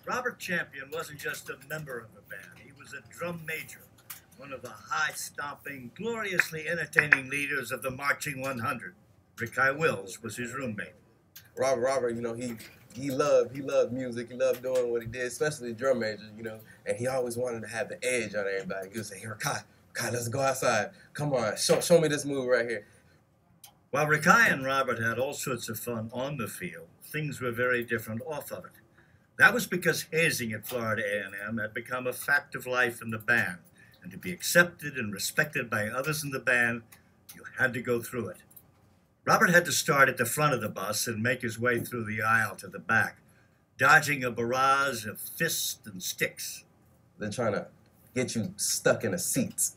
Robert Champion wasn't just a member of the band, he was a drum major, one of the high-stomping, gloriously entertaining leaders of the Marching 100. Ricky Wills was his roommate. Robert, he loved music. He loved doing what he did, especially drum major, and he always wanted to have the edge on everybody. He would say, "Hey, Ricky, let's go outside. Come on, show me this move right here." While Ricky and Robert had all sorts of fun on the field, things were very different off of it. That was because hazing at Florida A&M had become a fact of life in the band, and to be accepted and respected by others in the band, you had to go through it. Robert had to start at the front of the bus and make his way through the aisle to the back, dodging a barrage of fists and sticks. They're trying to get you stuck in a seat.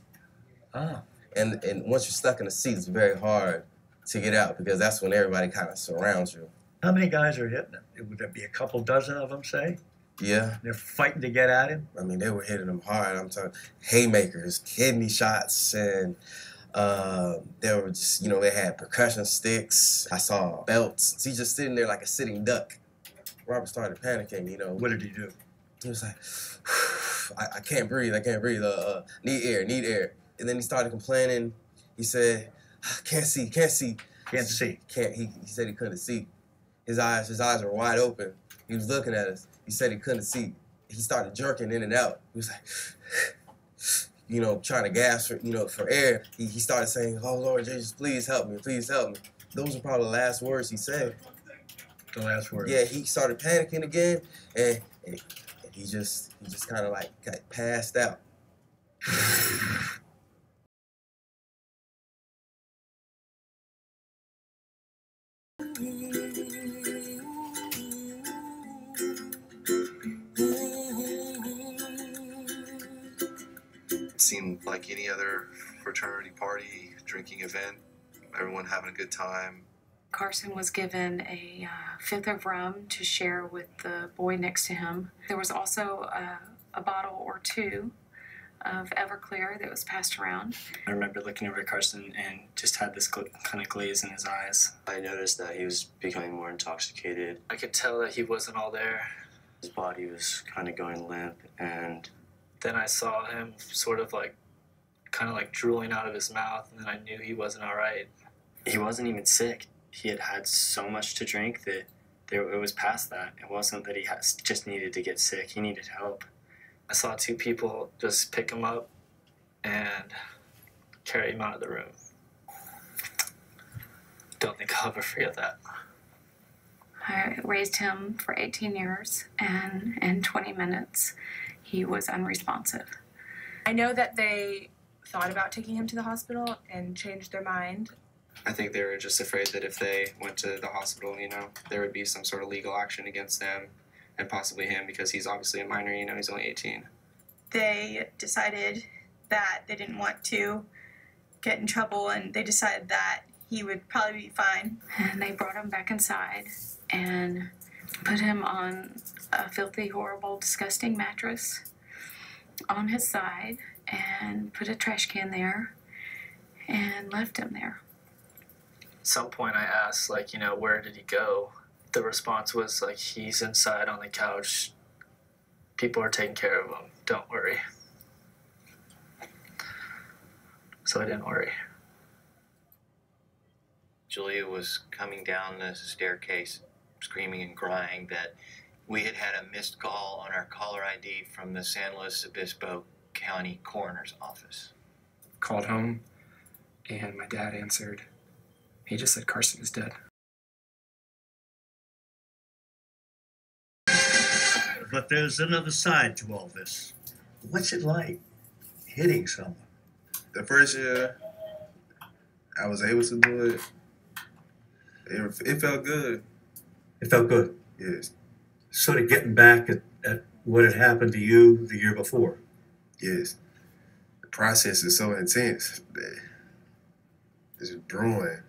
Ah. And once you're stuck in a seat, it's very hard to get out because that's when everybody kind of surrounds you. How many guys are hitting him? Would there be a couple dozen of them, say? Yeah. They're fighting to get at him? I mean, they were hitting him hard. I'm talking haymakers, kidney shots, and there were just, they had percussion sticks. I saw belts. He's just sitting there like a sitting duck. Robert started panicking, What did he do? He was like, I can't breathe. Need air. And then he started complaining. He said, can't see. Can't see. He said he couldn't see. His eyes were wide open. He was looking at us. He said he couldn't see. He started jerking in and out. He was like, trying to gasp for air. He started saying, "Oh Lord Jesus, please help me, please help me." Those were probably the last words he said. The last words. Yeah, he started panicking again, and he just kind of like got passed out. It seemed like any other fraternity party, drinking event, everyone having a good time. Carson was given a fifth of rum to share with the boy next to him. There was also a bottle or two of Everclear that was passed around. I remember looking over at Carson and just had this kind of glaze in his eyes. I noticed that he was becoming more intoxicated. I could tell that he wasn't all there. His body was kind of going limp, and then I saw him sort of kind of drooling out of his mouth, and then I knew he wasn't all right. He wasn't even sick. He had had so much to drink that it was past that. It wasn't that he just needed to get sick. He needed help. I saw two people just pick him up and carry him out of the room. Don't think I'll ever forget that. I raised him for 18 years, and in 20 minutes, he was unresponsive. I know that they thought about taking him to the hospital and changed their mind. I think they were just afraid that if they went to the hospital, there would be some sort of legal action against them and possibly him because he's obviously a minor, he's only 18. They decided that they didn't want to get in trouble, and they decided that he would probably be fine. And they brought him back inside and put him on a filthy, horrible, disgusting mattress on his side and put a trash can there and left him there. At some point I asked, where did he go? The response was, he's inside on the couch. People are taking care of him. Don't worry. So I didn't worry. Julia was coming down the staircase, screaming and crying that we had had a missed call on our caller ID from the San Luis Obispo County Coroner's Office. Called home, and my dad answered. He just said Carson is dead. But there's another side to all this. What's it like hitting someone? The first year I was able to do it, it felt good. It felt good? Yes. Sort of getting back at what had happened to you the year before? Yes. The process is so intense that it's brewing.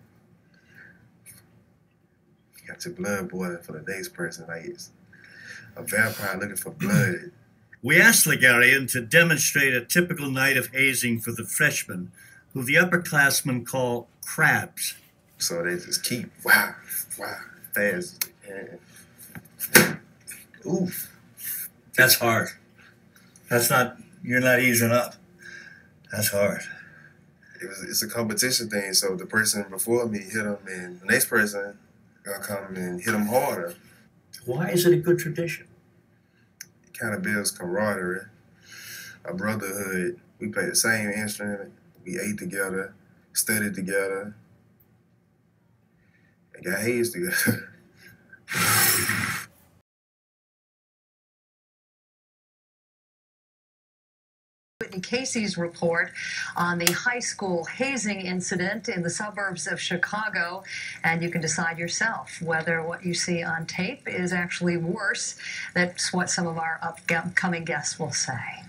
You got your blood boiling for the next person. It's a vampire looking for blood. We asked Ligarian to demonstrate a typical night of hazing for the freshmen, who the upperclassmen call crabs. So they just keep, wow, fast. Oof. That's hard. You're not easing up. That's hard. It's a competition thing, so the person before me hit him, and the next person gonna come and hit him harder. Why is it a good tradition? It kind of builds camaraderie, a brotherhood. We play the same instrument, we ate together, studied together, and got hazed together. Whitney Casey's report on the high school hazing incident in the suburbs of Chicago, and you can decide yourself whether what you see on tape is actually worse. That's what some of our upcoming guests will say.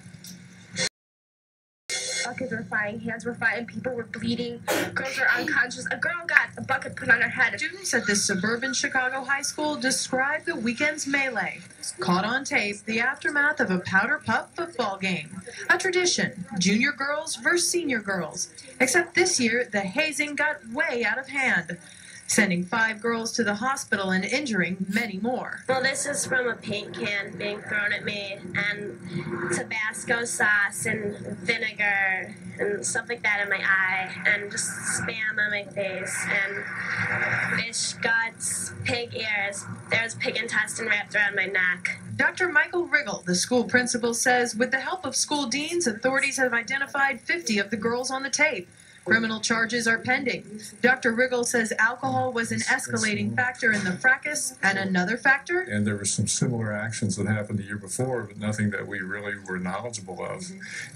Buckets were flying, hands were flying, people were bleeding, girls were unconscious. A girl got a bucket put on her head. Students at this suburban Chicago high school described the weekend's melee. Caught on tape, the aftermath of a powder puff football game. A tradition, junior girls versus senior girls. Except this year, the hazing got way out of hand, sending 5 girls to the hospital and injuring many more. Well, this is from a paint can being thrown at me, and Tabasco sauce and vinegar and stuff like that in my eye, and just Spam on my face, and fish guts, pig ears. There's pig intestine wrapped around my neck. Dr. Michael Riggle, the school principal, says with the help of school deans, authorities have identified 50 of the girls on the tape. Criminal charges are pending. Dr. Riggle says alcohol was an escalating factor in the fracas, and another factor? And there were some similar actions that happened the year before, but nothing that we really were knowledgeable of.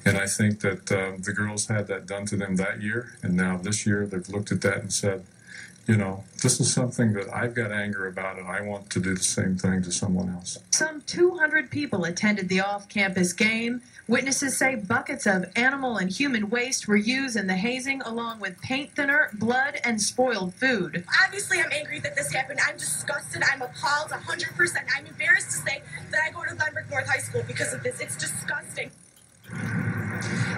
And I think that the girls had that done to them that year, and now this year they've looked at that and said, you know, this is something that I've got anger about, and I want to do the same thing to someone else. Some 200 people attended the off-campus game. Witnesses say buckets of animal and human waste were used in the hazing, along with paint thinner, blood, and spoiled food. Obviously, I'm angry that this happened. I'm disgusted. I'm appalled 100%. I'm embarrassed to say that I go to Glenbrook North High School because of this. It's disgusting.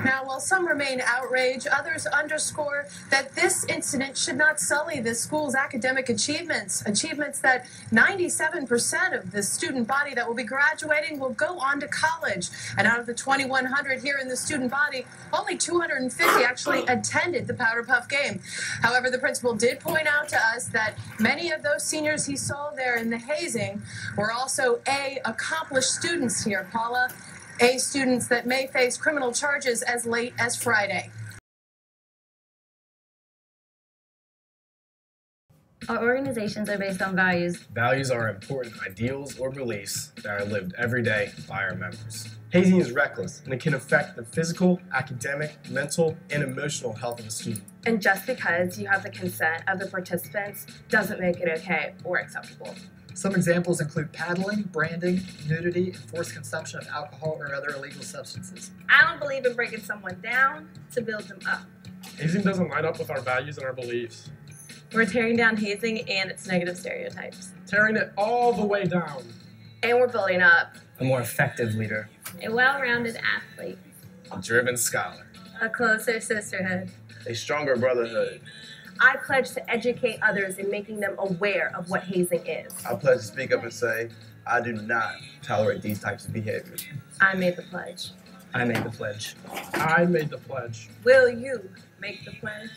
Now, while some remain outraged, others underscore that this incident should not sully the school's academic achievements that 97% of the student body that will be graduating will go on to college. And out of the 2,100 here in the student body, only 250 actually attended the Powder Puff game. However, the principal did point out to us that many of those seniors he saw there in the hazing were also accomplished students here, Paula. Students that may face criminal charges as late as Friday. Our organizations are based on values. Values are important ideals or beliefs that are lived every day by our members. Hazing is reckless, and it can affect the physical, academic, mental, and emotional health of a student. And just because you have the consent of the participants doesn't make it okay or acceptable. Some examples include paddling, branding, nudity, and forced consumption of alcohol or other illegal substances. I don't believe in breaking someone down to build them up. Hazing doesn't line up with our values and our beliefs. We're tearing down hazing and its negative stereotypes. Tearing it all the way down. And we're building up a more effective leader, a well-rounded athlete, a driven scholar, a closer sisterhood, a stronger brotherhood. I pledge to educate others in making them aware of what hazing is. I pledge to speak up and say, I do not tolerate these types of behaviors. I made the pledge. I made the pledge. I made the pledge. Will you make the pledge?